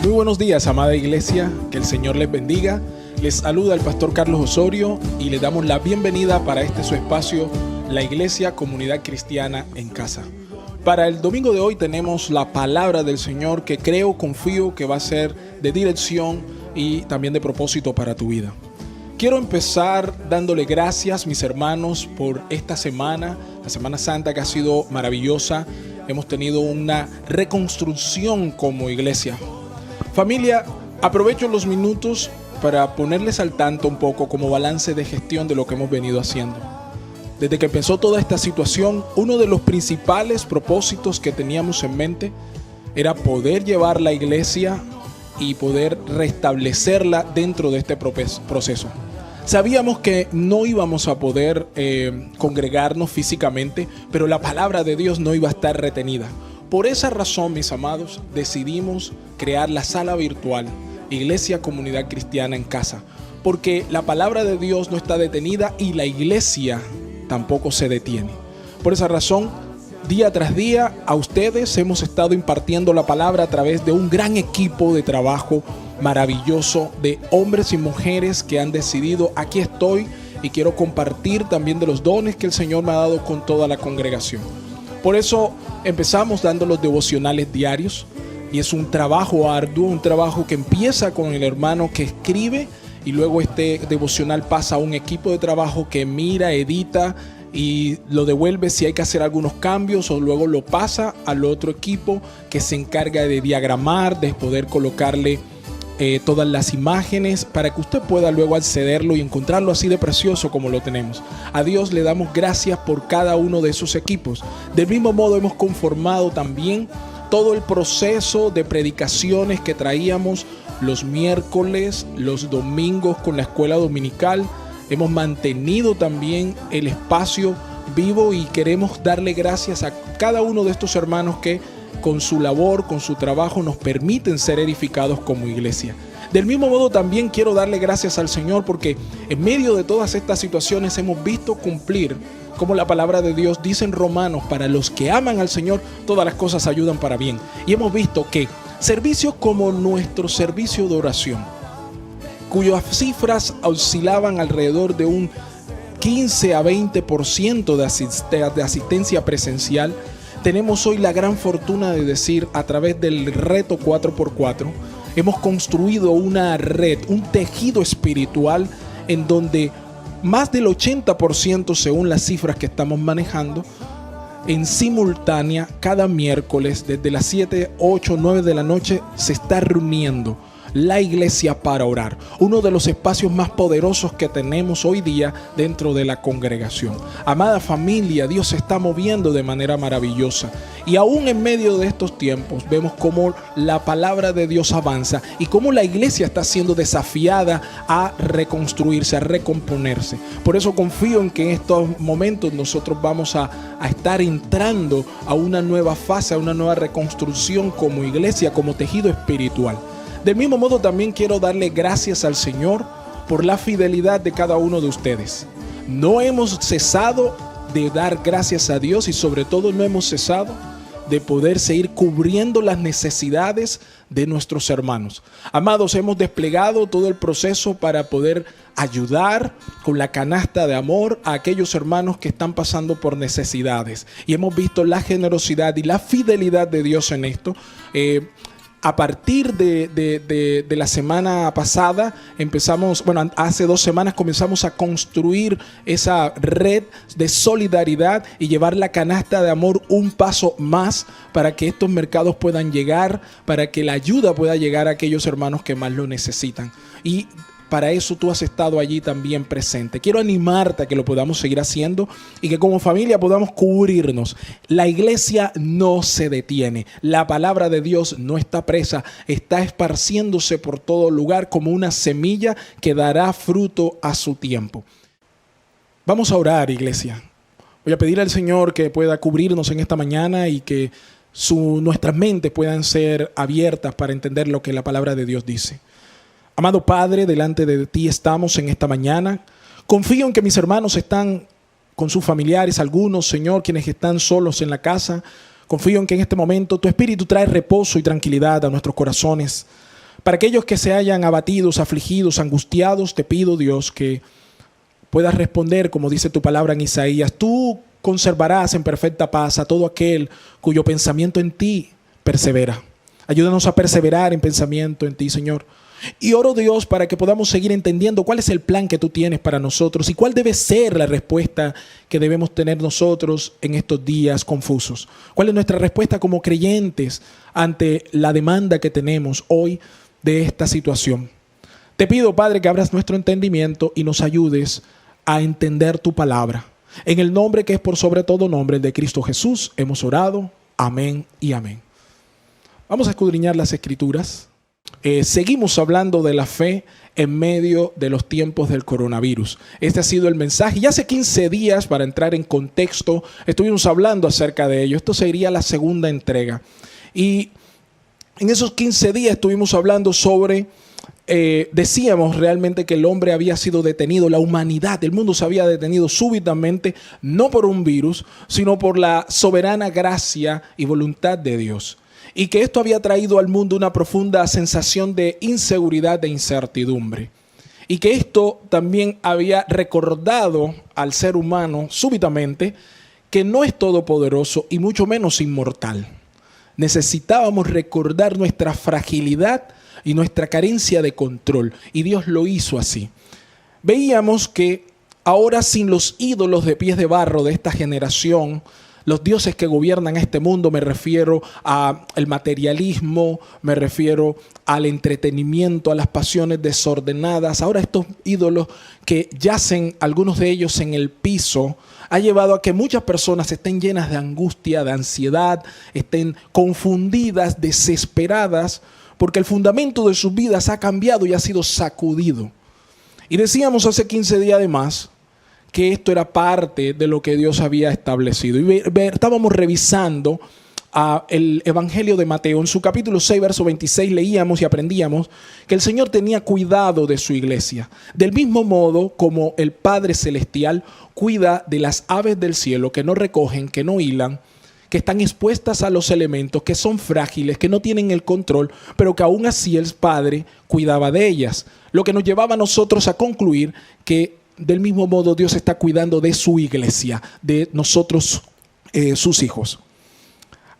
Muy buenos días, amada iglesia, que el Señor les bendiga. Les saluda el pastor Carlos Osorio y les damos la bienvenida para su espacio, la Iglesia Comunidad Cristiana en Casa. Para el domingo de hoy tenemos la palabra del Señor que confío que va a ser de dirección y también de propósito para tu vida. Quiero empezar dándole gracias, mis hermanos, por esta semana, la Semana Santa, que ha sido maravillosa. Hemos tenido una reconstrucción como iglesia. Familia, aprovecho los minutos para ponerles al tanto un poco como balance de gestión de lo que hemos venido haciendo. Desde que empezó toda esta situación, uno de los principales propósitos que teníamos en mente era poder llevar la iglesia y poder restablecerla dentro de este proceso. Sabíamos que no íbamos a poder congregarnos físicamente, pero la palabra de Dios no iba a estar retenida. Por esa razón, mis amados, decidimos crear la sala virtual Iglesia Comunidad Cristiana en Casa, porque la palabra de Dios no está detenida y la iglesia tampoco se detiene. Por esa razón, día tras día, a ustedes hemos estado impartiendo la palabra a través de un gran equipo de trabajo maravilloso de hombres y mujeres que han decidido: aquí estoy y quiero compartir también de los dones que el Señor me ha dado con toda la congregación. Por eso empezamos dando los devocionales diarios, y es un trabajo arduo, un trabajo que empieza con el hermano que escribe y luego este devocional pasa a un equipo de trabajo que mira, edita y lo devuelve si hay que hacer algunos cambios, o luego lo pasa al otro equipo que se encarga de diagramar, de poder colocarle todas las imágenes para que usted pueda luego accederlo y encontrarlo así de precioso como lo tenemos. A Dios le damos gracias por cada uno de esos equipos. Del mismo modo hemos conformado también todo el proceso de predicaciones que traíamos los miércoles, los domingos con la escuela dominical. Hemos mantenido también el espacio vivo y queremos darle gracias a cada uno de estos hermanos que con su labor, con su trabajo nos permiten ser edificados como iglesia. Del mismo modo también quiero darle gracias al Señor porque en medio de todas estas situaciones hemos visto cumplir, como la palabra de Dios dice en Romanos: para los que aman al Señor, todas las cosas ayudan para bien. Y hemos visto que servicios como nuestro servicio de oración, cuyas cifras oscilaban alrededor de un 15 a 20% de asistencia presencial, tenemos hoy la gran fortuna de decir, a través del reto 4x4, hemos construido una red, un tejido espiritual en donde más del 80%, según las cifras que estamos manejando, en simultánea, cada miércoles, desde las 7, 8, 9 de la noche, se está reuniendo la iglesia para orar. Uno de los espacios más poderosos que tenemos hoy día dentro de la congregación. Amada familia, Dios se está moviendo de manera maravillosa. Y aún en medio de estos tiempos vemos cómo la palabra de Dios avanza y cómo la iglesia está siendo desafiada a reconstruirse, a recomponerse. Por eso confío en que en estos momentos nosotros vamos a estar entrando a una nueva fase, a una nueva reconstrucción como iglesia, como tejido espiritual. Del mismo modo también quiero darle gracias al Señor por la fidelidad de cada uno de ustedes. No hemos cesado de dar gracias a Dios y sobre todo no hemos cesado de poder seguir cubriendo las necesidades de nuestros hermanos. Amados, hemos desplegado todo el proceso para poder ayudar con la canasta de amor a aquellos hermanos que están pasando por necesidades. Y hemos visto la generosidad y la fidelidad de Dios en esto. A partir de la semana pasada hace 2 semanas comenzamos a construir esa red de solidaridad y llevar la canasta de amor un paso más para que estos mercados puedan llegar, para que la ayuda pueda llegar a aquellos hermanos que más lo necesitan. Y para eso tú has estado allí también presente. Quiero animarte a que lo podamos seguir haciendo y que como familia podamos cubrirnos. La iglesia no se detiene. La palabra de Dios no está presa. Está esparciéndose por todo lugar como una semilla que dará fruto a su tiempo. Vamos a orar, iglesia. Voy a pedir al Señor que pueda cubrirnos en esta mañana y que nuestras mentes puedan ser abiertas para entender lo que la palabra de Dios dice. Amado Padre, delante de ti estamos en esta mañana. Confío en que mis hermanos están con sus familiares, algunos, Señor, quienes están solos en la casa. Confío en que en este momento tu Espíritu trae reposo y tranquilidad a nuestros corazones. Para aquellos que se hayan abatidos, afligidos, angustiados, te pido, Dios, que puedas responder, como dice tu palabra en Isaías. Tú conservarás en perfecta paz a todo aquel cuyo pensamiento en ti persevera. Ayúdanos a perseverar en pensamiento en ti, Señor. Y oro, Dios, para que podamos seguir entendiendo cuál es el plan que tú tienes para nosotros y cuál debe ser la respuesta que debemos tener nosotros en estos días confusos. ¿Cuál es nuestra respuesta como creyentes ante la demanda que tenemos hoy de esta situación? Te pido, Padre, que abras nuestro entendimiento y nos ayudes a entender tu palabra. En el nombre que es por sobre todo nombre, el de Cristo Jesús, hemos orado. Amén y amén. Vamos a escudriñar las Escrituras. Seguimos hablando de la fe en medio de los tiempos del coronavirus. Este ha sido el mensaje. Ya hace 15 días, para entrar en contexto, estuvimos hablando acerca de ello. Esto sería la segunda entrega. Y en esos 15 días estuvimos hablando sobre, decíamos realmente que el hombre había sido detenido, la humanidad, el mundo se había detenido súbitamente, no por un virus, sino por la soberana gracia y voluntad de Dios. Y que esto había traído al mundo una profunda sensación de inseguridad e incertidumbre. Y que esto también había recordado al ser humano súbitamente que no es todopoderoso y mucho menos inmortal. Necesitábamos recordar nuestra fragilidad y nuestra carencia de control. Y Dios lo hizo así. Veíamos que ahora, sin los ídolos de pies de barro de esta generación, los dioses que gobiernan este mundo, me refiero al materialismo, me refiero al entretenimiento, a las pasiones desordenadas. Ahora estos ídolos que yacen, algunos de ellos en el piso, ha llevado a que muchas personas estén llenas de angustia, de ansiedad, estén confundidas, desesperadas, porque el fundamento de sus vidas ha cambiado y ha sido sacudido. Y decíamos hace 15 días además que esto era parte de lo que Dios había establecido. Y estábamos revisando el Evangelio de Mateo. En su capítulo 6, verso 26, leíamos y aprendíamos que el Señor tenía cuidado de su iglesia. Del mismo modo como el Padre Celestial cuida de las aves del cielo que no recogen, que no hilan, que están expuestas a los elementos, que son frágiles, que no tienen el control, pero que aún así el Padre cuidaba de ellas. Lo que nos llevaba a nosotros a concluir que del mismo modo Dios está cuidando de su iglesia, de nosotros, sus hijos.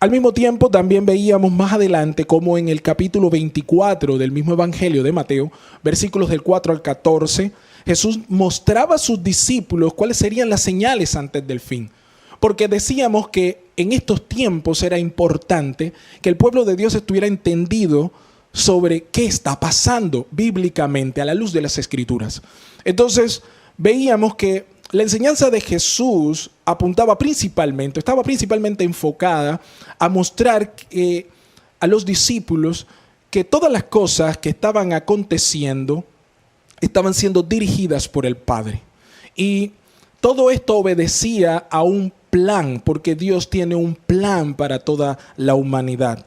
Al mismo tiempo también veíamos más adelante como en el capítulo 24 del mismo Evangelio de Mateo, versículos del 4 al 14, Jesús mostraba a sus discípulos cuáles serían las señales antes del fin. Porque decíamos que en estos tiempos era importante que el pueblo de Dios estuviera entendido sobre qué está pasando bíblicamente a la luz de las Escrituras. Entonces, veíamos que la enseñanza de Jesús estaba principalmente enfocada a mostrar a los discípulos que todas las cosas que estaban aconteciendo estaban siendo dirigidas por el Padre. Y todo esto obedecía a un plan, porque Dios tiene un plan para toda la humanidad.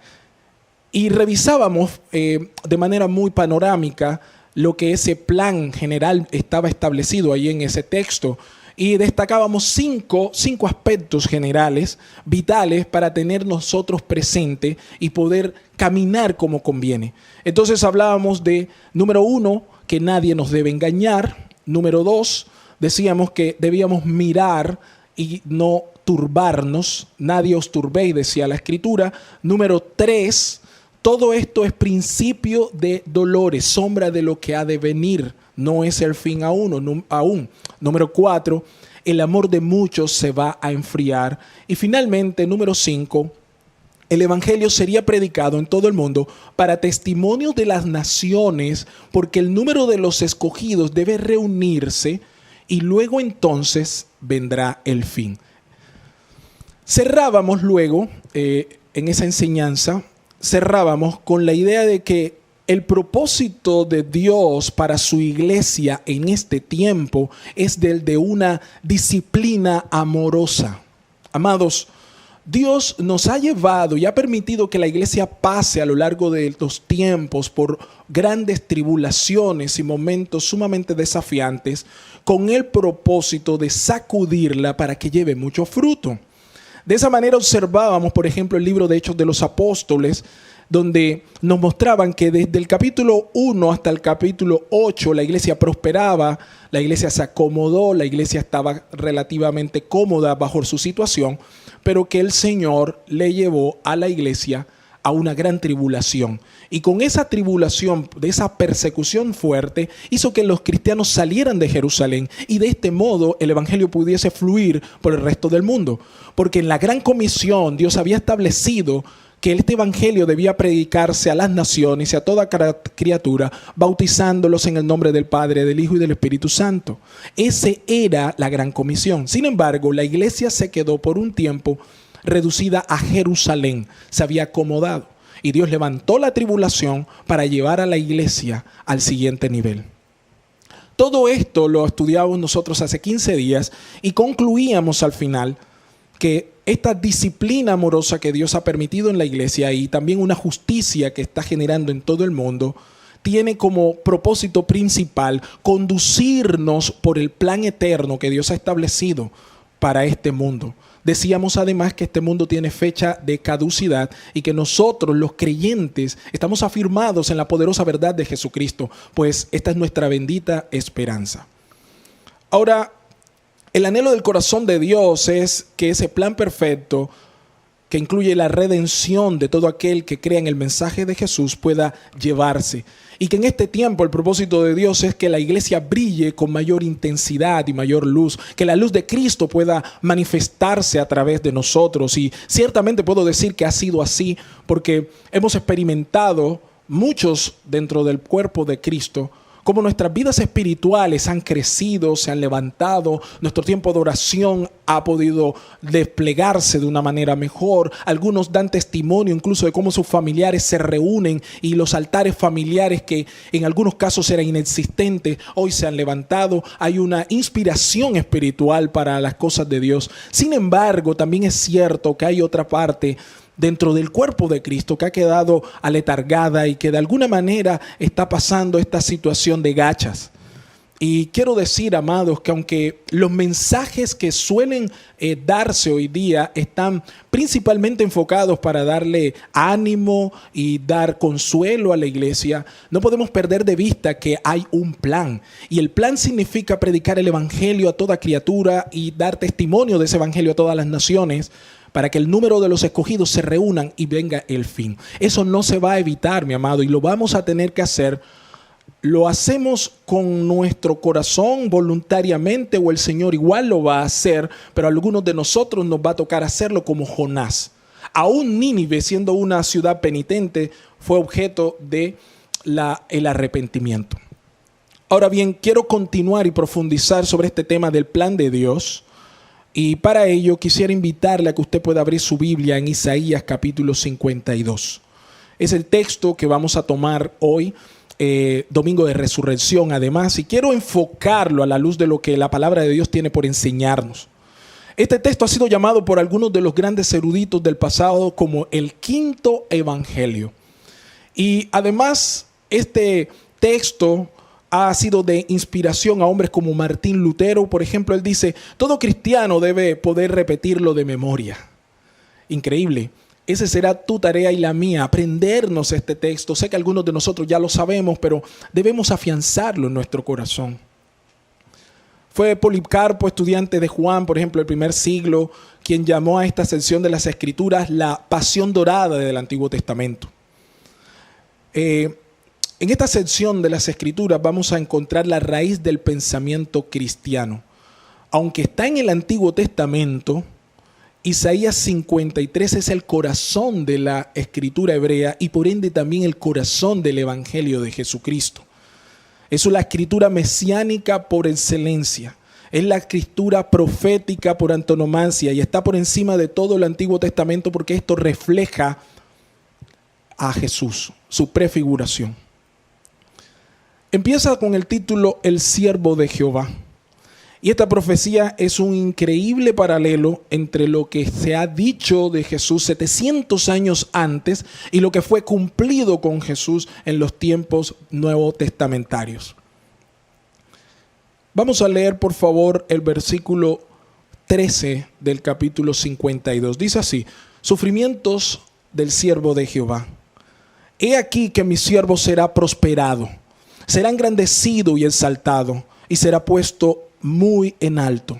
Y revisábamos de manera muy panorámica lo que ese plan general estaba establecido ahí en ese texto, y destacábamos cinco aspectos generales, vitales, para tener nosotros presente y poder caminar como conviene. Entonces hablábamos de, número 1, que nadie nos debe engañar. Número 2, decíamos que debíamos mirar y no turbarnos. Nadie os turbéis, decía la Escritura. Número 3, todo esto es principio de dolores, sombra de lo que ha de venir. No es el fin aún. Número 4, el amor de muchos se va a enfriar. Y finalmente, número 5, el Evangelio sería predicado en todo el mundo para testimonio de las naciones, porque el número de los escogidos debe reunirse y luego entonces vendrá el fin. Cerrábamos luego en esa enseñanza. Cerrábamos con la idea de que el propósito de Dios para su iglesia en este tiempo es del de una disciplina amorosa. Amados, Dios nos ha llevado y ha permitido que la iglesia pase a lo largo de los tiempos por grandes tribulaciones y momentos sumamente desafiantes con el propósito de sacudirla para que lleve mucho fruto. De esa manera observábamos, por ejemplo, el libro de Hechos de los Apóstoles, donde nos mostraban que desde el capítulo 1 hasta el capítulo 8 la iglesia prosperaba, la iglesia se acomodó, la iglesia estaba relativamente cómoda bajo su situación, pero que el Señor le llevó a la iglesia a una gran tribulación. Y con esa tribulación, de esa persecución fuerte, hizo que los cristianos salieran de Jerusalén y de este modo el evangelio pudiese fluir por el resto del mundo. Porque en la gran comisión Dios había establecido que este evangelio debía predicarse a las naciones y a toda criatura, bautizándolos en el nombre del Padre, del Hijo y del Espíritu Santo. Esa era la gran comisión. Sin embargo, la iglesia se quedó por un tiempo reducida a Jerusalén, se había acomodado. Y Dios levantó la tribulación para llevar a la iglesia al siguiente nivel. Todo esto lo estudiamos nosotros hace 15 días y concluíamos al final que esta disciplina amorosa que Dios ha permitido en la iglesia y también una justicia que está generando en todo el mundo, tiene como propósito principal conducirnos por el plan eterno que Dios ha establecido para este mundo. Decíamos además que este mundo tiene fecha de caducidad y que nosotros, los creyentes, estamos afirmados en la poderosa verdad de Jesucristo, pues esta es nuestra bendita esperanza. Ahora, el anhelo del corazón de Dios es que ese plan perfecto, que incluye la redención de todo aquel que crea en el mensaje de Jesús, pueda llevarse. Y que en este tiempo el propósito de Dios es que la iglesia brille con mayor intensidad y mayor luz, que la luz de Cristo pueda manifestarse a través de nosotros. Y ciertamente puedo decir que ha sido así porque hemos experimentado muchos dentro del cuerpo de Cristo, como nuestras vidas espirituales han crecido, se han levantado, nuestro tiempo de oración ha podido desplegarse de una manera mejor. Algunos dan testimonio incluso de cómo sus familiares se reúnen y los altares familiares que en algunos casos eran inexistentes, hoy se han levantado. Hay una inspiración espiritual para las cosas de Dios. Sin embargo, también es cierto que hay otra parte dentro del cuerpo de Cristo que ha quedado aletargada y que de alguna manera está pasando esta situación de gachas. Y quiero decir, amados, que aunque los mensajes que suelen darse hoy día están principalmente enfocados para darle ánimo y dar consuelo a la iglesia, no podemos perder de vista que hay un plan. Y el plan significa predicar el evangelio a toda criatura y dar testimonio de ese evangelio a todas las naciones, para que el número de los escogidos se reúnan y venga el fin. Eso no se va a evitar, mi amado, y lo vamos a tener que hacer. Lo hacemos con nuestro corazón voluntariamente o el Señor igual lo va a hacer, pero a algunos de nosotros nos va a tocar hacerlo como Jonás. Aún Nínive, siendo una ciudad penitente, fue objeto de el arrepentimiento. Ahora bien, quiero continuar y profundizar sobre este tema del plan de Dios. Y para ello quisiera invitarle a que usted pueda abrir su Biblia en Isaías capítulo 52. Es el texto que vamos a tomar hoy, domingo de resurrección además, y quiero enfocarlo a la luz de lo que la palabra de Dios tiene por enseñarnos. Este texto ha sido llamado por algunos de los grandes eruditos del pasado como el quinto evangelio. Y además este texto ha sido de inspiración a hombres como Martín Lutero. Por ejemplo, él dice, todo cristiano debe poder repetirlo de memoria. Increíble. Esa será tu tarea y la mía, aprendernos este texto. Sé que algunos de nosotros ya lo sabemos, pero debemos afianzarlo en nuestro corazón. Fue Policarpo, estudiante de Juan, por ejemplo, el primer siglo, quien llamó a esta sección de las Escrituras la pasión dorada del Antiguo Testamento. En esta sección de las Escrituras vamos a encontrar la raíz del pensamiento cristiano. Aunque está en el Antiguo Testamento, Isaías 53 es el corazón de la Escritura hebrea y por ende también el corazón del Evangelio de Jesucristo. Es la Escritura mesiánica por excelencia. Es la Escritura profética por antonomasia y está por encima de todo el Antiguo Testamento porque esto refleja a Jesús, su prefiguración. Empieza con el título El siervo de Jehová. Y esta profecía es un increíble paralelo entre lo que se ha dicho de Jesús 700 años antes y lo que fue cumplido con Jesús en los tiempos nuevotestamentarios. Vamos a leer, por favor, el versículo 13 del capítulo 52. Dice así: sufrimientos del siervo de Jehová. he aquí que mi siervo será prosperado, será engrandecido y exaltado, y será puesto muy en alto.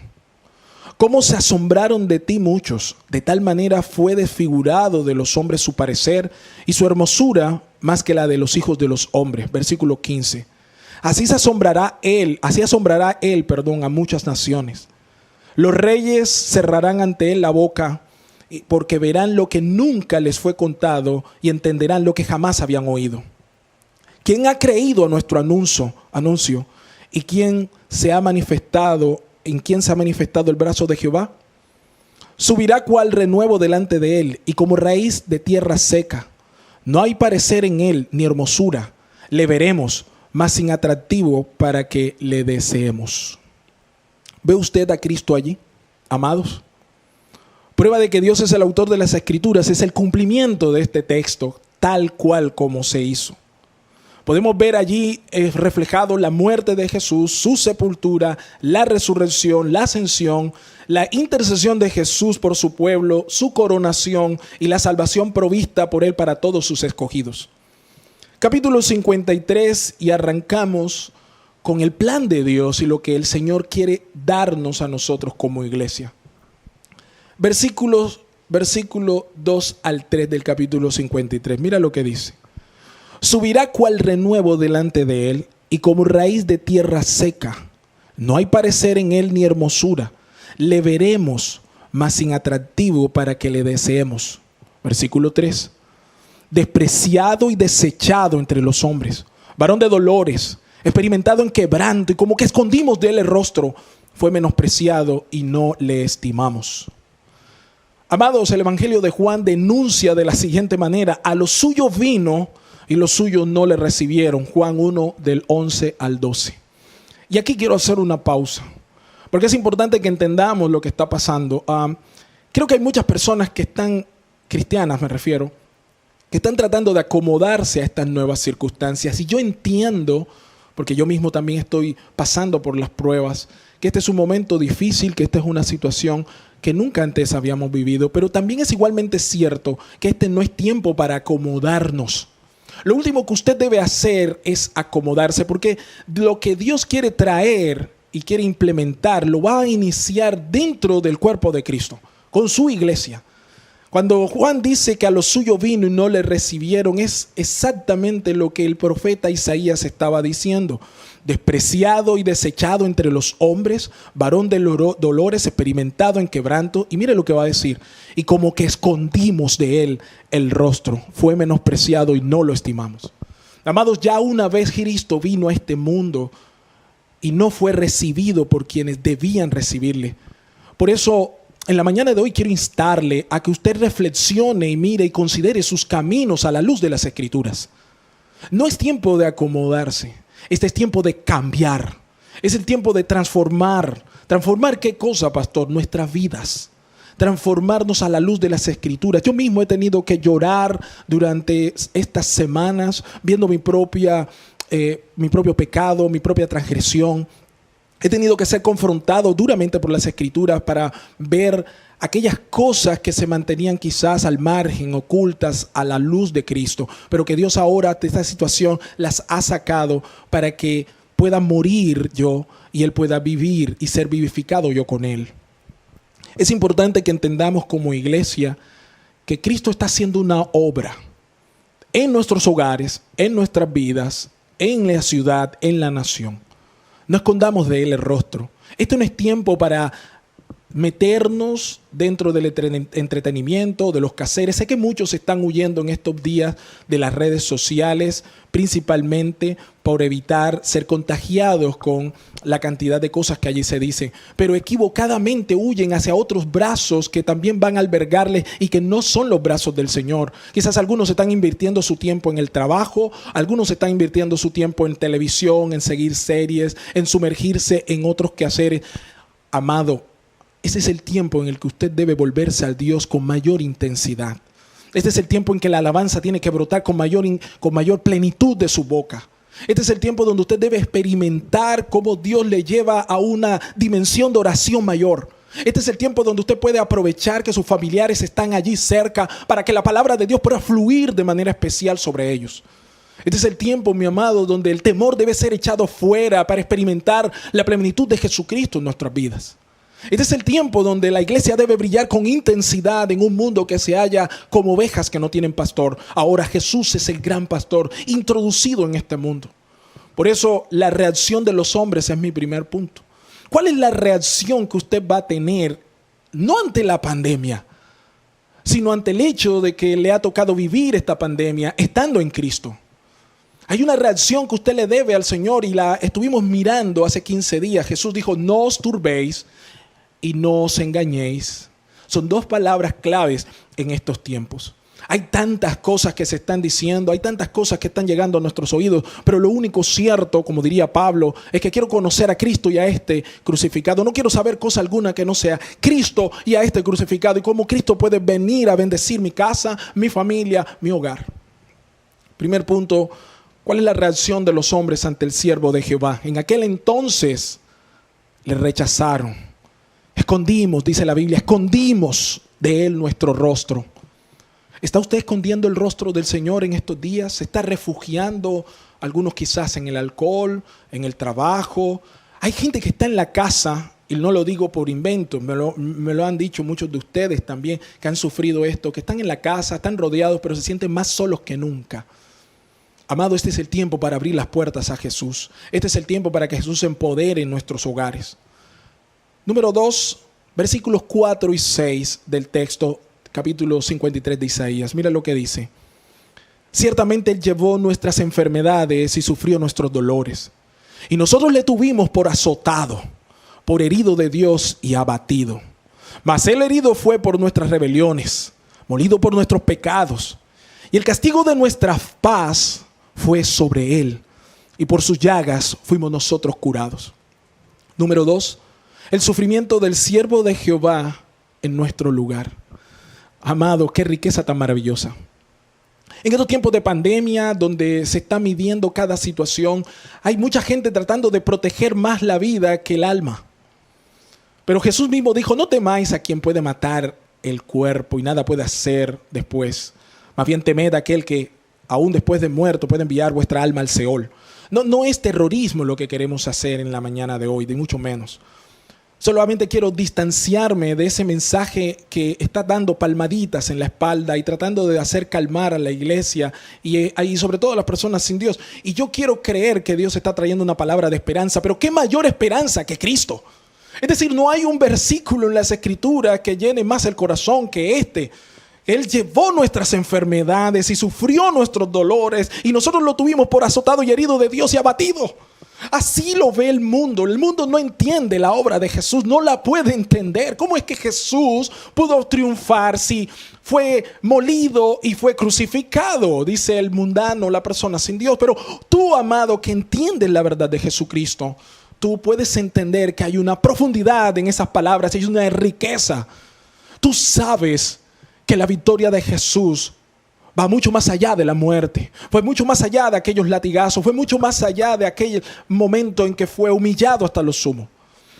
Cómo se asombraron de ti muchos, de tal manera fue desfigurado de los hombres su parecer, y su hermosura más que la de los hijos de los hombres. Versículo 15. Así asombrará él a muchas naciones. Los reyes cerrarán ante él la boca, porque verán lo que nunca les fue contado y entenderán lo que jamás habían oído. ¿Quién ha creído a nuestro anuncio? ¿Y quién se ha manifestado? ¿En quién se ha manifestado el brazo de Jehová? Subirá cual renuevo delante de él, y como raíz de tierra seca. No hay parecer en él ni hermosura. Le veremos, mas sin atractivo para que le deseemos. ¿Ve usted a Cristo allí, amados? Prueba de que Dios es el autor de las Escrituras es el cumplimiento de este texto, tal cual como se hizo. Podemos ver allí reflejado la muerte de Jesús, su sepultura, la resurrección, la ascensión, la intercesión de Jesús por su pueblo, su coronación y la salvación provista por él para todos sus escogidos. Capítulo 53, y arrancamos con el plan de Dios y lo que el Señor quiere darnos a nosotros como iglesia. Versículo 2 al 3 del capítulo 53. Mira lo que dice. Subirá cual renuevo delante de él, y como raíz de tierra seca. No hay parecer en él ni hermosura. Le veremos, mas sin atractivo para que le deseemos. Versículo 3. Despreciado y desechado entre los hombres, varón de dolores, experimentado en quebranto, y como que escondimos de él el rostro, fue menospreciado y no le estimamos. Amados, el Evangelio de Juan denuncia de la siguiente manera: a los suyos vino y los suyos no le recibieron. Juan 1 del 11 al 12. Y aquí quiero hacer una pausa, porque es importante que entendamos lo que está pasando. Creo que hay muchas personas que están, cristianas me refiero, que están tratando de acomodarse a estas nuevas circunstancias. Y yo entiendo, porque yo mismo también estoy pasando por las pruebas, que este es un momento difícil, que esta es una situación que nunca antes habíamos vivido, pero también es igualmente cierto que este no es tiempo para acomodarnos. Lo último que usted debe hacer es acomodarse, porque lo que Dios quiere traer y quiere implementar lo va a iniciar dentro del cuerpo de Cristo, con su iglesia. Cuando Juan dice que a los suyos vino y no le recibieron, es exactamente lo que el profeta Isaías estaba diciendo. Despreciado y desechado entre los hombres, varón de dolores, experimentado en quebranto. Y mire lo que va a decir: y como que escondimos de él el rostro, fue menospreciado y no lo estimamos. Amados, ya una vez Cristo vino a este mundo y no fue recibido por quienes debían recibirle. Por eso, en la mañana de hoy quiero instarle a que usted reflexione y mire y considere sus caminos a la luz de las Escrituras. No es tiempo de acomodarse. Este es tiempo de cambiar. Es el tiempo de transformar. ¿Transformar qué cosa, pastor? Nuestras vidas. Transformarnos a la luz de las Escrituras. Yo mismo he tenido que llorar durante estas semanas viendo mi propio pecado, mi propia transgresión. He tenido que ser confrontado duramente por las Escrituras para ver aquellas cosas que se mantenían quizás al margen, ocultas a la luz de Cristo, pero que Dios ahora de esta situación las ha sacado para que pueda morir yo y Él pueda vivir y ser vivificado yo con Él. Es importante que entendamos como iglesia que Cristo está haciendo una obra en nuestros hogares, en nuestras vidas, en la ciudad, en la nación. No escondamos de Él el rostro. Esto no es tiempo para meternos dentro del entretenimiento, de los quehaceres. Sé que muchos están huyendo en estos días de las redes sociales, principalmente por evitar ser contagiados con la cantidad de cosas que allí se dicen, pero equivocadamente huyen hacia otros brazos que también van a albergarles y que no son los brazos del Señor. Quizás algunos están invirtiendo su tiempo en el trabajo, algunos están invirtiendo su tiempo en televisión, en seguir series, en sumergirse en otros quehaceres. Amado, ese es el tiempo en el que usted debe volverse al Dios con mayor intensidad. Este es el tiempo en que la alabanza tiene que brotar con mayor plenitud de su boca. Este es el tiempo donde usted debe experimentar cómo Dios le lleva a una dimensión de oración mayor. Este es el tiempo donde usted puede aprovechar que sus familiares están allí cerca para que la palabra de Dios pueda fluir de manera especial sobre ellos. Este es el tiempo, mi amado, donde el temor debe ser echado fuera para experimentar la plenitud de Jesucristo en nuestras vidas. Este es el tiempo donde la iglesia debe brillar con intensidad en un mundo que se halla como ovejas que no tienen pastor. Ahora Jesús es el gran pastor introducido en este mundo. Por eso la reacción de los hombres es mi primer punto. ¿Cuál es la reacción que usted va a tener, no ante la pandemia, sino ante el hecho de que le ha tocado vivir esta pandemia estando en Cristo? Hay una reacción que usted le debe al Señor y la estuvimos mirando hace 15 días. Jesús dijo, no os turbéis y no os engañéis. Son dos palabras claves en estos tiempos. Hay tantas cosas que se están diciendo, hay tantas cosas que están llegando a nuestros oídos, pero lo único cierto, como diría Pablo, es que quiero conocer a Cristo y a este crucificado. No quiero saber cosa alguna que no sea Cristo y a este crucificado y cómo Cristo puede venir a bendecir mi casa, mi familia, mi hogar. Primer punto, ¿cuál es la reacción de los hombres ante el siervo de Jehová? En aquel entonces le rechazaron. Escondimos, dice la Biblia, escondimos de él nuestro rostro. ¿Está usted escondiendo el rostro del Señor en estos días? ¿Se está refugiando algunos quizás en el alcohol, en el trabajo? Hay gente que está en la casa, y no lo digo por invento, me lo han dicho muchos de ustedes también que han sufrido esto, que están en la casa, están rodeados, pero se sienten más solos que nunca. Amado, este es el tiempo para abrir las puertas a Jesús. Este es el tiempo para que Jesús se empodere en nuestros hogares. Número 2, versículos 4 y 6 del texto, capítulo 53 de Isaías. Mira lo que dice. Ciertamente Él llevó nuestras enfermedades y sufrió nuestros dolores. Y nosotros le tuvimos por azotado, por herido de Dios y abatido. Mas Él herido fue por nuestras rebeliones, molido por nuestros pecados. Y el castigo de nuestra paz fue sobre Él. Y por sus llagas fuimos nosotros curados. Número 2, el sufrimiento del siervo de Jehová en nuestro lugar. Amado, qué riqueza tan maravillosa. En estos tiempos de pandemia, donde se está midiendo cada situación, hay mucha gente tratando de proteger más la vida que el alma. Pero Jesús mismo dijo, no temáis a quien puede matar el cuerpo y nada puede hacer después. Más bien temed a aquel que aún después de muerto puede enviar vuestra alma al Seol. No es terrorismo lo que queremos hacer en la mañana de hoy, de mucho menos. Solamente quiero distanciarme de ese mensaje que está dando palmaditas en la espalda y tratando de hacer calmar a la iglesia y sobre todo a las personas sin Dios. Y yo quiero creer que Dios está trayendo una palabra de esperanza, pero ¿qué mayor esperanza que Cristo? Es decir, no hay un versículo en las Escrituras que llene más el corazón que este. Él llevó nuestras enfermedades y sufrió nuestros dolores y nosotros lo tuvimos por azotado y herido de Dios y abatido. Así lo ve el mundo. El mundo no entiende la obra de Jesús, no la puede entender. ¿Cómo es que Jesús pudo triunfar si fue molido y fue crucificado? Dice el mundano, la persona sin Dios. Pero tú, amado, que entiendes la verdad de Jesucristo, tú puedes entender que hay una profundidad en esas palabras, hay una riqueza. Tú sabes que la victoria de Jesús va mucho más allá de la muerte, fue mucho más allá de aquellos latigazos, fue mucho más allá de aquel momento en que fue humillado hasta lo sumo.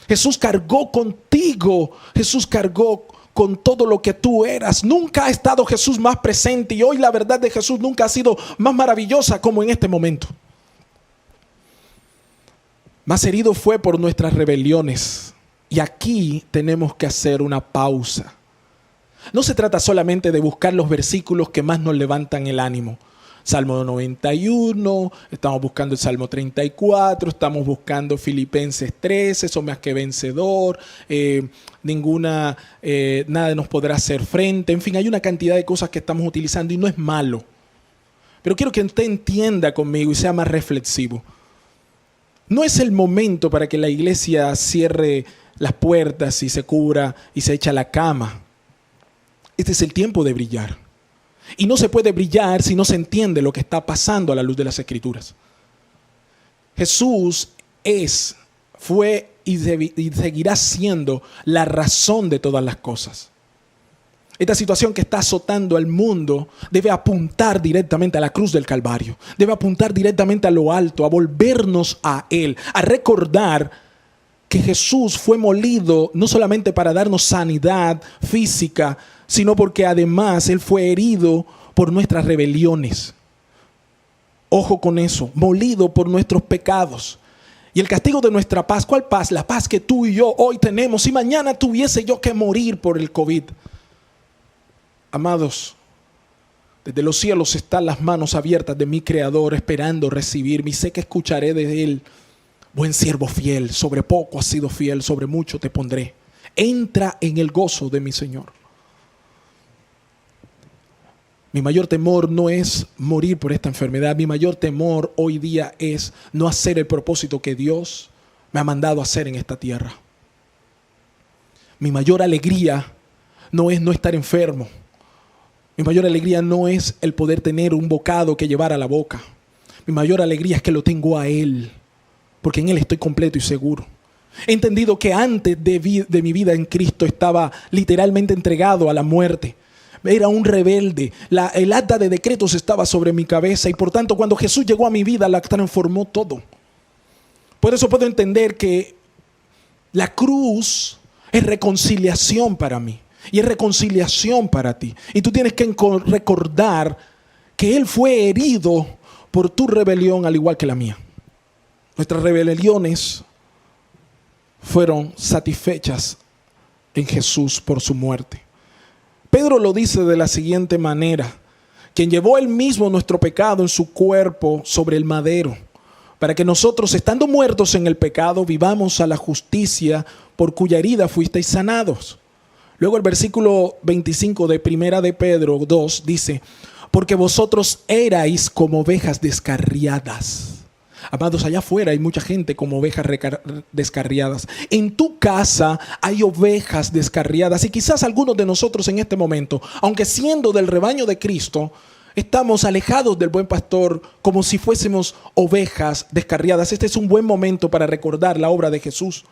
Jesús cargó contigo, Jesús cargó con todo lo que tú eras. Nunca ha estado Jesús más presente y hoy la verdad de Jesús nunca ha sido más maravillosa como en este momento. Más herido fue por nuestras rebeliones y aquí tenemos que hacer una pausa. No se trata solamente de buscar los versículos que más nos levantan el ánimo. Salmo 91, estamos buscando el Salmo 34, estamos buscando Filipenses 13, son más que vencedor, nada nos podrá hacer frente. En fin, hay una cantidad de cosas que estamos utilizando y no es malo. Pero quiero que usted entienda conmigo y sea más reflexivo. No es el momento para que la iglesia cierre las puertas y se cubra y se echa a la cama. Este es el tiempo de brillar. Y no se puede brillar si no se entiende lo que está pasando a la luz de las Escrituras. Jesús fue y seguirá siendo la razón de todas las cosas. Esta situación que está azotando al mundo debe apuntar directamente a la cruz del Calvario. Debe apuntar directamente a lo alto, a volvernos a Él, a recordar que Jesús fue molido no solamente para darnos sanidad física, sino porque además Él fue herido por nuestras rebeliones. Ojo con eso, molido por nuestros pecados. Y el castigo de nuestra paz, ¿cuál paz? La paz que tú y yo hoy tenemos. Si mañana tuviese yo que morir por el COVID. Amados, desde los cielos están las manos abiertas de mi Creador esperando recibirme. Y sé que escucaré de Él: buen siervo fiel, sobre poco has sido fiel, sobre mucho te pondré. Entra en el gozo de mi Señor. Mi mayor temor no es morir por esta enfermedad. Mi mayor temor hoy día es no hacer el propósito que Dios me ha mandado a hacer en esta tierra. Mi mayor alegría no es no estar enfermo. Mi mayor alegría no es el poder tener un bocado que llevar a la boca. Mi mayor alegría es que lo tengo a Él, porque en Él estoy completo y seguro. He entendido que antes de mi vida en Cristo estaba literalmente entregado a la muerte. Era un rebelde. El acta de decretos estaba sobre mi cabeza y por tanto cuando Jesús llegó a mi vida la transformó todo. Por eso puedo entender que la cruz es reconciliación para mí y es reconciliación para ti. Y tú tienes que recordar que Él fue herido por tu rebelión al igual que la mía. Nuestras rebeliones fueron satisfechas en Jesús por su muerte. Pedro lo dice de la siguiente manera: quien llevó él mismo nuestro pecado en su cuerpo sobre el madero, para que nosotros, estando muertos en el pecado, vivamos a la justicia, por cuya herida fuisteis sanados. Luego el versículo 25 de Primera de Pedro 2 dice: porque vosotros erais como ovejas descarriadas. Amados, allá afuera hay mucha gente como ovejas descarriadas. En tu casa hay ovejas descarriadas. Y quizás algunos de nosotros en este momento, aunque siendo del rebaño de Cristo, estamos alejados del buen pastor como si fuésemos ovejas descarriadas. Este es un buen momento para recordar la obra de Jesús.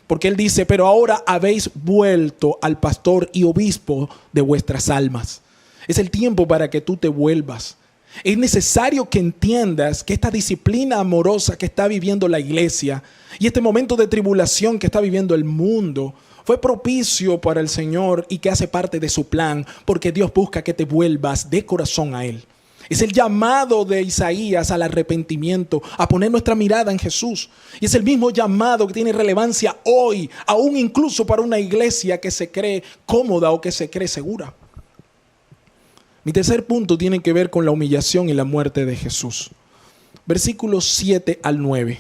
Porque Él dice: pero ahora habéis vuelto al pastor y obispo de vuestras almas. Es el tiempo para que tú te vuelvas. Es necesario que entiendas que esta disciplina amorosa que está viviendo la iglesia y este momento de tribulación que está viviendo el mundo fue propicio para el Señor y que hace parte de su plan, porque Dios busca que te vuelvas de corazón a Él. Es el llamado de Isaías al arrepentimiento, a poner nuestra mirada en Jesús. Y es el mismo llamado que tiene relevancia hoy, aún incluso para una iglesia que se cree cómoda o que se cree segura. Mi tercer punto tiene que ver con la humillación y la muerte de Jesús. Versículos 7 al 9.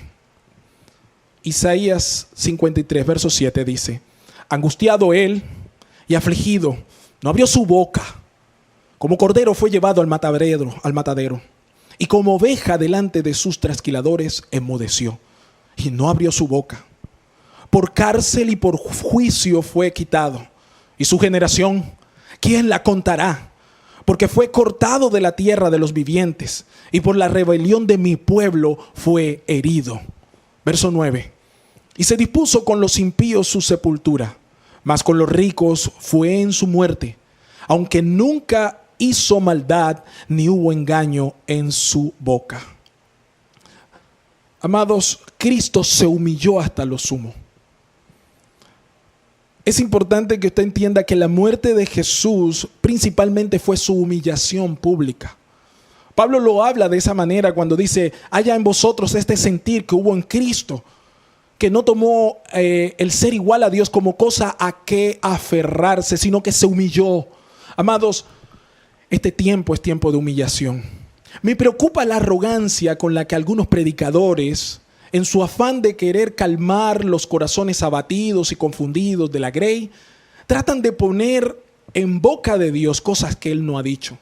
Isaías 53, verso 7 dice: angustiado él y afligido, no abrió su boca. Como cordero fue llevado al matadero, y como oveja delante de sus trasquiladores enmudeció, y no abrió su boca. Por cárcel y por juicio fue quitado. Y su generación, ¿quién la contará? Porque fue cortado de la tierra de los vivientes, y por la rebelión de mi pueblo fue herido. Verso 9. Y se dispuso con los impíos su sepultura, mas con los ricos fue en su muerte, aunque nunca hizo maldad, ni hubo engaño en su boca. Amados, Cristo se humilló hasta lo sumo. Es importante que usted entienda que la muerte de Jesús principalmente fue su humillación pública. Pablo lo habla de esa manera cuando dice: haya en vosotros este sentir que hubo en Cristo, que no tomó el ser igual a Dios como cosa a que aferrarse, sino que se humilló. Amados, este tiempo es tiempo de humillación. Me preocupa la arrogancia con la que algunos predicadores, en su afán de querer calmar los corazones abatidos y confundidos de la grey, tratan de poner en boca de Dios cosas que Él no ha dicho.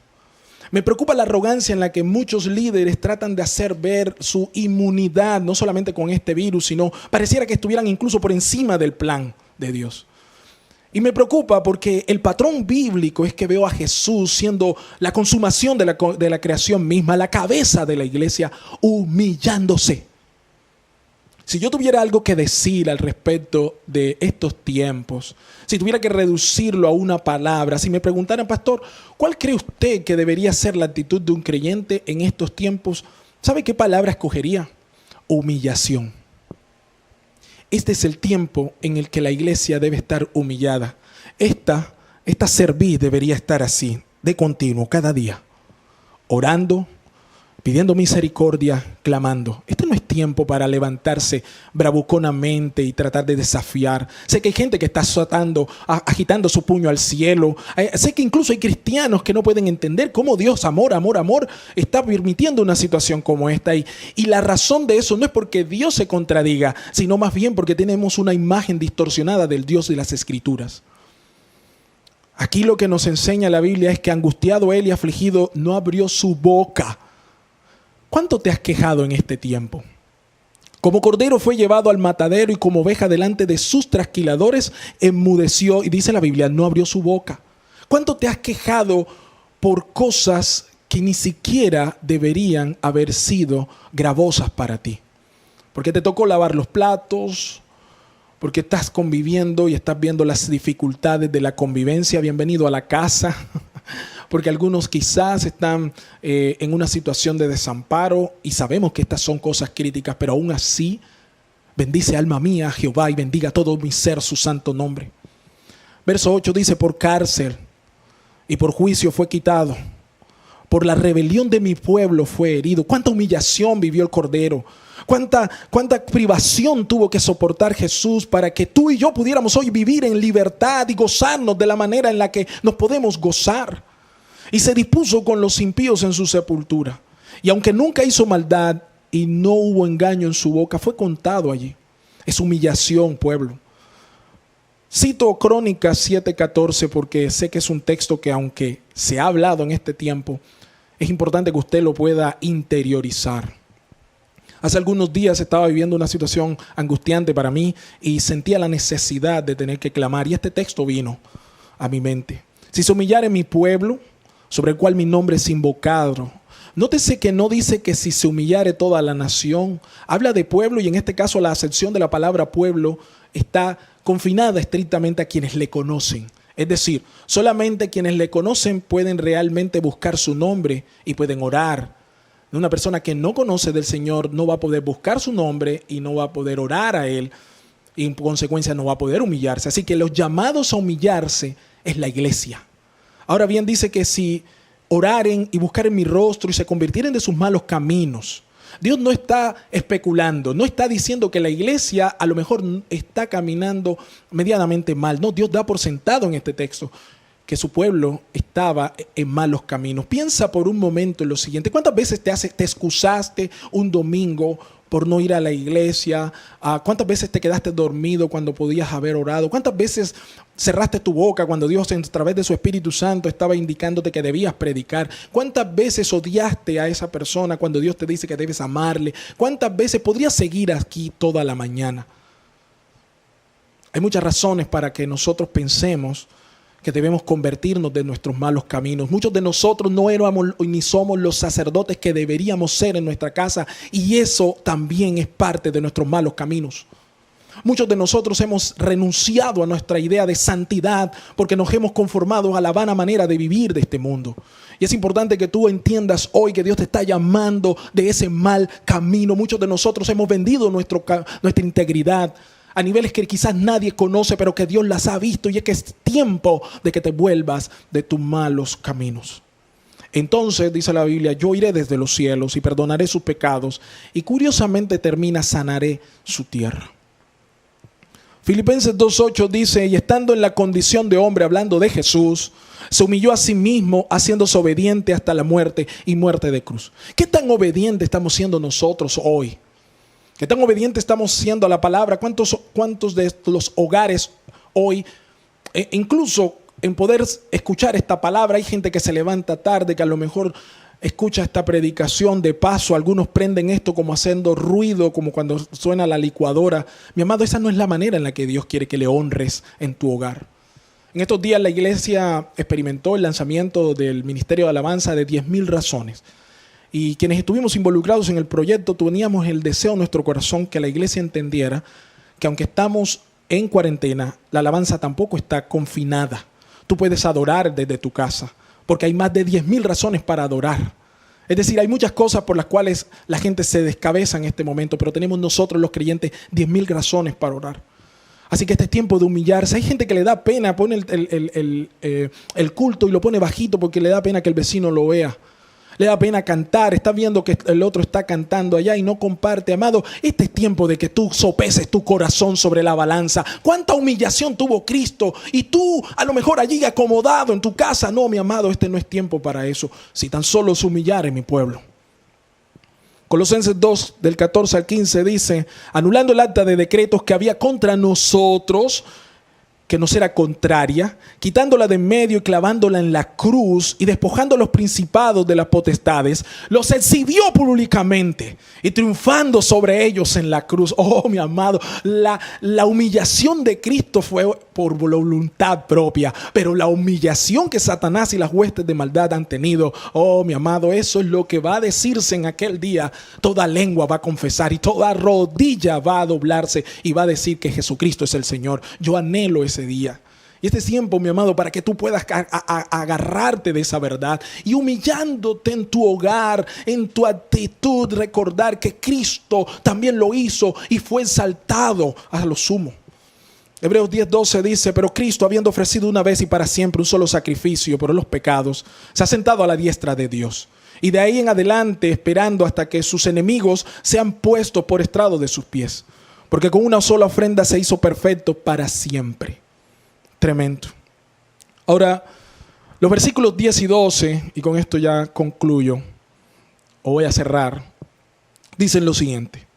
Me preocupa la arrogancia en la que muchos líderes tratan de hacer ver su inmunidad, no solamente con este virus, sino pareciera que estuvieran incluso por encima del plan de Dios. Y me preocupa porque el patrón bíblico es que veo a Jesús siendo la consumación de la creación misma, la cabeza de la iglesia, humillándose. Si yo tuviera algo que decir al respecto de estos tiempos, si tuviera que reducirlo a una palabra, si me preguntaran: pastor, ¿cuál cree usted que debería ser la actitud de un creyente en estos tiempos? ¿Sabe qué palabra escogería? Humillación. Este es el tiempo en el que la iglesia debe estar humillada. Esta cerviz debería estar así, de continuo, cada día, orando, pidiendo misericordia, clamando. Este no es tiempo para levantarse bravuconamente y tratar de desafiar. Sé que hay gente que está agitando su puño al cielo. Sé que incluso hay cristianos que no pueden entender cómo Dios, amor, está permitiendo una situación como esta. Y la razón de eso no es porque Dios se contradiga, sino más bien porque tenemos una imagen distorsionada del Dios de las Escrituras. Aquí lo que nos enseña la Biblia es que angustiado él y afligido no abrió su boca. ¿Cuánto te has quejado en este tiempo? Como cordero fue llevado al matadero y como oveja delante de sus trasquiladores enmudeció, y dice la Biblia, no abrió su boca. ¿Cuánto te has quejado por cosas que ni siquiera deberían haber sido gravosas para ti? Porque te tocó lavar los platos, porque estás conviviendo y estás viendo las dificultades de la convivencia. Bienvenido a la casa. Porque algunos quizás están en una situación de desamparo y sabemos que estas son cosas críticas, pero aún así, bendice alma mía a Jehová y bendiga todo mi ser su santo nombre. Verso 8 dice, por cárcel y por juicio fue quitado, por la rebelión de mi pueblo fue herido. ¿Cuánta humillación vivió el Cordero? ¿Cuánta privación tuvo que soportar Jesús para que tú y yo pudiéramos hoy vivir en libertad y gozarnos de la manera en la que nos podemos gozar? Y se dispuso con los impíos en su sepultura. Y aunque nunca hizo maldad y no hubo engaño en su boca, fue contado allí. Es humillación, pueblo. Cito Crónicas 7:14 porque sé que es un texto que, aunque se ha hablado en este tiempo, es importante que usted lo pueda interiorizar. Hace algunos días estaba viviendo una situación angustiante para mí y sentía la necesidad de tener que clamar. Y este texto vino a mi mente. Si se humillare mi pueblo, sobre el cual mi nombre es invocado. Nótese que no dice que si se humillare toda la nación. Habla de pueblo y en este caso la acepción de la palabra pueblo está confinada estrictamente a quienes le conocen. Es decir, solamente quienes le conocen pueden realmente buscar su nombre y pueden orar. Una persona que no conoce del Señor no va a poder buscar su nombre y no va a poder orar a Él y en consecuencia no va a poder humillarse. Así que los llamados a humillarse es la iglesia. Ahora bien, dice que si oraren y buscaren mi rostro y se convirtieren de sus malos caminos. Dios no está especulando, no está diciendo que la iglesia a lo mejor está caminando medianamente mal. No, Dios da por sentado en este texto que su pueblo estaba en malos caminos. Piensa por un momento en lo siguiente. ¿Cuántas veces te excusaste un domingo por no ir a la iglesia? ¿Cuántas veces te quedaste dormido cuando podías haber orado? ¿Cuántas veces cerraste tu boca cuando Dios a través de su Espíritu Santo estaba indicándote que debías predicar? ¿Cuántas veces odiaste a esa persona cuando Dios te dice que debes amarle? ¿Cuántas veces podrías seguir aquí toda la mañana? Hay muchas razones para que nosotros pensemos que debemos convertirnos de nuestros malos caminos. Muchos de nosotros no éramos ni somos los sacerdotes que deberíamos ser en nuestra casa y eso también es parte de nuestros malos caminos. Muchos de nosotros hemos renunciado a nuestra idea de santidad porque nos hemos conformado a la vana manera de vivir de este mundo. Y es importante que tú entiendas hoy que Dios te está llamando de ese mal camino. Muchos de nosotros hemos vendido nuestra integridad a niveles que quizás nadie conoce, pero que Dios las ha visto, y es que es tiempo de que te vuelvas de tus malos caminos. Entonces, dice la Biblia, yo iré desde los cielos y perdonaré sus pecados, y curiosamente termina, sanaré su tierra. Filipenses 2:8 dice, y estando en la condición de hombre, hablando de Jesús, se humilló a sí mismo, haciéndose obediente hasta la muerte y muerte de cruz. ¿Qué tan obediente estamos siendo nosotros hoy? ¿Qué tan obedientes estamos siendo a la palabra? ¿Cuántos de los hogares hoy, incluso en poder escuchar esta palabra, hay gente que se levanta tarde, que a lo mejor escucha esta predicación de paso, algunos prenden esto como haciendo ruido, como cuando suena la licuadora? Mi amado, esa no es la manera en la que Dios quiere que le honres en tu hogar. En estos días la iglesia experimentó el lanzamiento del Ministerio de Alabanza de 10,000 razones. Y quienes estuvimos involucrados en el proyecto teníamos el deseo en nuestro corazón que la iglesia entendiera que aunque estamos en cuarentena, la alabanza tampoco está confinada. Tú puedes adorar desde tu casa, porque hay más de 10,000 razones para adorar. Es decir, hay muchas cosas por las cuales la gente se descabeza en este momento, pero tenemos nosotros los creyentes 10,000 razones para orar. Así que este es tiempo de humillarse. Hay gente que le da pena, pone el culto y lo pone bajito porque le da pena que el vecino lo vea. Le da pena cantar, está viendo que el otro está cantando allá y no comparte. Amado, este es tiempo de que tú sopeses tu corazón sobre la balanza. ¿Cuánta humillación tuvo Cristo? Y tú a lo mejor allí acomodado en tu casa. No, mi amado, este no es tiempo para eso. Si tan solo se humillare mi pueblo. Colosenses 2, del 14 al 15 dice, anulando el acta de decretos que había contra nosotros, que nos era contraria, quitándola de en medio y clavándola en la cruz y despojando a los principados de las potestades, los exhibió públicamente y triunfando sobre ellos en la cruz. Oh, mi amado, la humillación de Cristo fue por voluntad propia, pero la humillación que Satanás y las huestes de maldad han tenido, oh, mi amado, eso es lo que va a decirse en aquel día. Toda lengua va a confesar y toda rodilla va a doblarse y va a decir que Jesucristo es el Señor. Yo anhelo ese día. Y este es tiempo, mi amado, para que tú puedas agarrarte de esa verdad y humillándote en tu hogar, en tu actitud, recordar que Cristo también lo hizo y fue exaltado a lo sumo. Hebreos 10:12 dice, pero Cristo, habiendo ofrecido una vez y para siempre un solo sacrificio por los pecados, se ha sentado a la diestra de Dios. Y de ahí en adelante esperando hasta que sus enemigos sean puestos por estrado de sus pies. Porque con una sola ofrenda se hizo perfecto para siempre. Tremendo. Ahora, los versículos 10 y 12, y con esto ya concluyo, o voy a cerrar, dicen lo siguiente.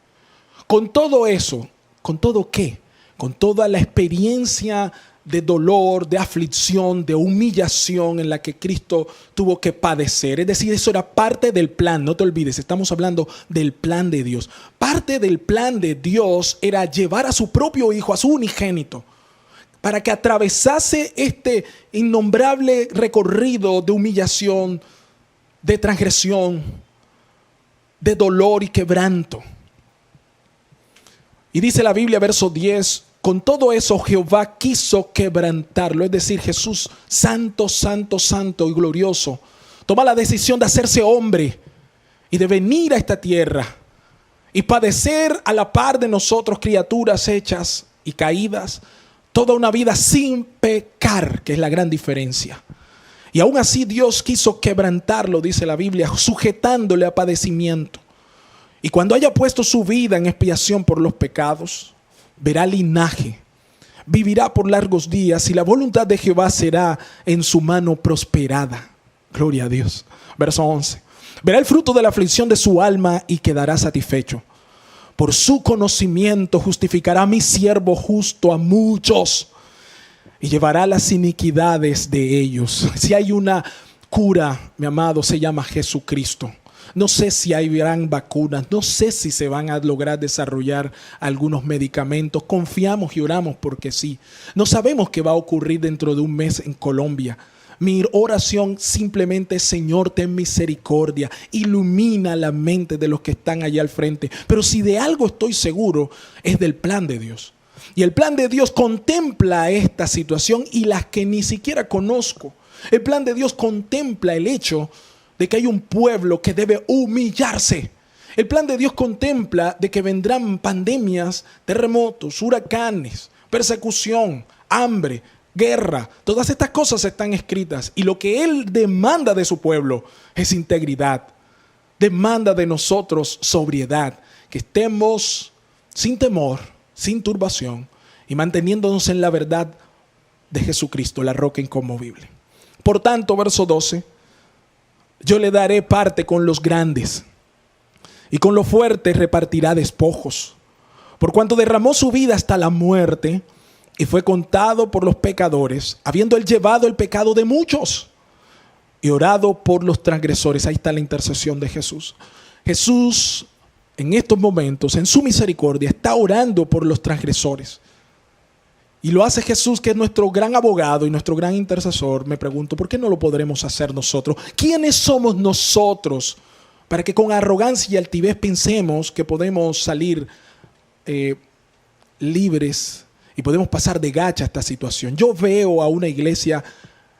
Con todo eso, ¿con todo qué? Con toda la experiencia de dolor, de aflicción, de humillación en la que Cristo tuvo que padecer. Es decir, eso era parte del plan, no te olvides, estamos hablando del plan de Dios. Parte del plan de Dios era llevar a su propio Hijo, a su unigénito, para que atravesase este innombrable recorrido de humillación, de transgresión, de dolor y quebranto. Y dice la Biblia, verso 10, con todo eso Jehová quiso quebrantarlo, es decir, Jesús, santo, santo, santo y glorioso, toma la decisión de hacerse hombre y de venir a esta tierra y padecer a la par de nosotros, criaturas hechas y caídas, toda una vida sin pecar, que es la gran diferencia. Y aún así Dios quiso quebrantarlo, dice la Biblia, sujetándole a padecimiento. Y cuando haya puesto su vida en expiación por los pecados, verá linaje, vivirá por largos días y la voluntad de Jehová será en su mano prosperada. Gloria a Dios. Verso 11. Verá el fruto de la aflicción de su alma y quedará satisfecho. Por su conocimiento justificará a mi siervo justo a muchos y llevará las iniquidades de ellos. Si hay una cura, mi amado, se llama Jesucristo. No sé si hay gran vacunas, no sé si se van a lograr desarrollar algunos medicamentos. Confiamos y oramos porque sí. No sabemos qué va a ocurrir dentro de un mes en Colombia. Mi oración simplemente es, Señor, ten misericordia, ilumina la mente de los que están allá al frente. Pero si de algo estoy seguro, es del plan de Dios. Y el plan de Dios contempla esta situación y las que ni siquiera conozco. El plan de Dios contempla el hecho de que hay un pueblo que debe humillarse. El plan de Dios contempla de que vendrán pandemias, terremotos, huracanes, persecución, hambre, guerra. Todas estas cosas están escritas y lo que Él demanda de su pueblo es integridad. Demanda de nosotros sobriedad, que estemos sin temor, sin turbación y manteniéndonos en la verdad de Jesucristo, la roca inconmovible. Por tanto, verso 12, yo le daré parte con los grandes y con los fuertes repartirá despojos. Por cuanto derramó su vida hasta la muerte y fue contado por los pecadores, habiendo él llevado el pecado de muchos y orado por los transgresores. Ahí está la intercesión de Jesús. Jesús en estos momentos, en su misericordia, está orando por los transgresores. Y lo hace Jesús, que es nuestro gran abogado y nuestro gran intercesor. Me pregunto, ¿por qué no lo podremos hacer nosotros? ¿Quiénes somos nosotros para que con arrogancia y altivez pensemos que podemos salir libres y podemos pasar de gacha esta situación? Yo veo a una iglesia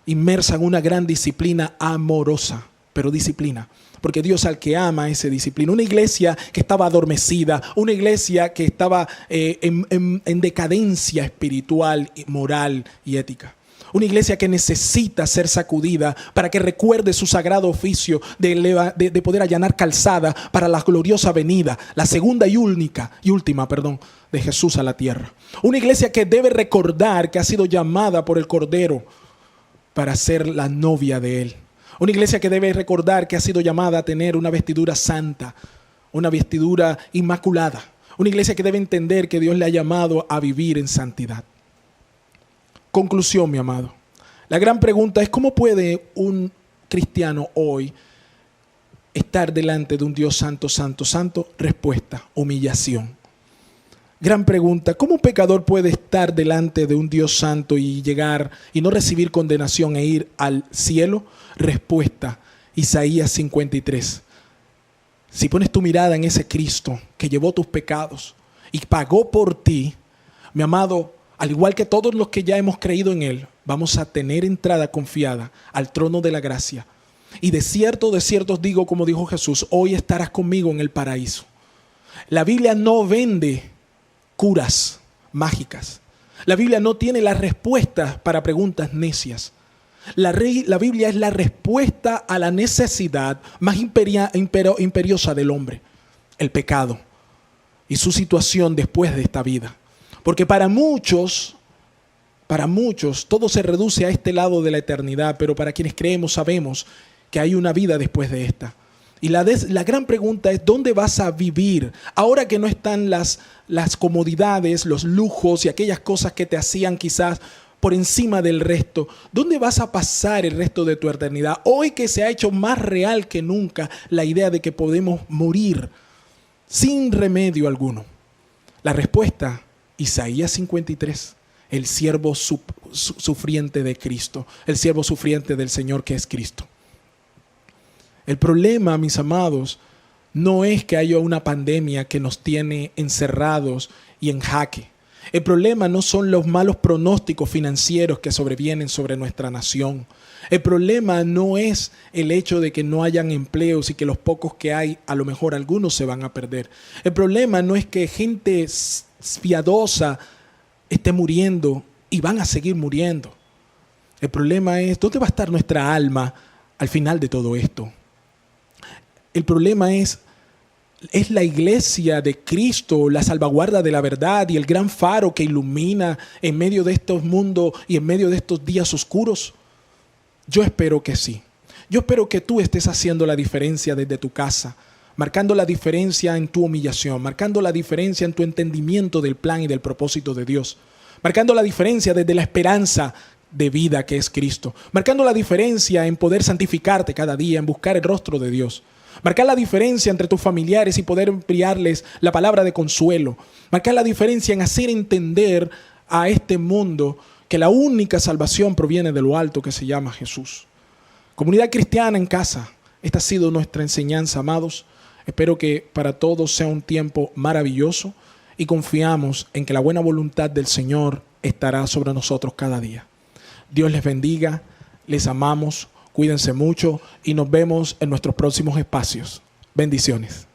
inmersa en una gran disciplina amorosa, pero disciplina. porque Dios al que ama ese disciplina. Una iglesia que estaba adormecida, una iglesia que estaba en decadencia espiritual, moral y ética. Una iglesia que necesita ser sacudida para que recuerde su sagrado oficio de poder allanar calzada para la gloriosa venida, la segunda y última de Jesús a la tierra. Una iglesia que debe recordar que ha sido llamada por el Cordero para ser la novia de Él. Una iglesia que debe recordar que ha sido llamada a tener una vestidura santa, una vestidura inmaculada. Una iglesia que debe entender que Dios le ha llamado a vivir en santidad. Conclusión, mi amado. La gran pregunta es: ¿cómo puede un cristiano hoy estar delante de un Dios santo, santo, santo? Respuesta: humillación. Gran pregunta: ¿cómo un pecador puede estar delante de un Dios santo y llegar y no recibir condenación e ir al cielo? Respuesta: Isaías 53. Si pones tu mirada en ese Cristo que llevó tus pecados y pagó por ti, mi amado, al igual que todos los que ya hemos creído en Él, vamos a tener entrada confiada al trono de la gracia. Y de cierto os digo, como dijo Jesús, hoy estarás conmigo en el paraíso. La Biblia no vende curas mágicas. La Biblia no tiene las respuestas para preguntas necias. La Biblia es la respuesta a la necesidad más imperiosa del hombre: el pecado y su situación después de esta vida. Porque para muchos todo se reduce a este lado de la eternidad, pero para quienes creemos sabemos que hay una vida después de esta. Y la gran pregunta es: ¿dónde vas a vivir? Ahora que no están las comodidades, los lujos y aquellas cosas que te hacían quizás por encima del resto, ¿dónde vas a pasar el resto de tu eternidad? Hoy que se ha hecho más real que nunca la idea de que podemos morir sin remedio alguno. La respuesta: Isaías 53, el siervo sufriente de Cristo, el siervo sufriente del Señor que es Cristo. El problema, mis amados, no es que haya una pandemia que nos tiene encerrados y en jaque. El problema no son los malos pronósticos financieros que sobrevienen sobre nuestra nación. El problema no es el hecho de que no hayan empleos y que los pocos que hay, a lo mejor algunos se van a perder. El problema no es que gente piadosa esté muriendo y van a seguir muriendo. El problema es: ¿dónde va a estar nuestra alma al final de todo esto? El problema es la iglesia de Cristo, la salvaguarda de la verdad y el gran faro que ilumina en medio de estos mundos y en medio de estos días oscuros. Yo espero que sí. Yo espero que tú estés haciendo la diferencia desde tu casa, marcando la diferencia en tu humillación, marcando la diferencia en tu entendimiento del plan y del propósito de Dios, marcando la diferencia desde la esperanza de vida que es Cristo, marcando la diferencia en poder santificarte cada día, en buscar el rostro de Dios, marcar la diferencia entre tus familiares y poder enviarles la palabra de consuelo, marcar la diferencia en hacer entender a este mundo que la única salvación proviene de lo alto, que se llama Jesús. Comunidad cristiana en casa, esta ha sido nuestra enseñanza, amados. Espero que para todos sea un tiempo maravilloso y confiamos en que la buena voluntad del Señor estará sobre nosotros cada día. Dios les bendiga, les amamos, cuídense mucho y nos vemos en nuestros próximos espacios. Bendiciones.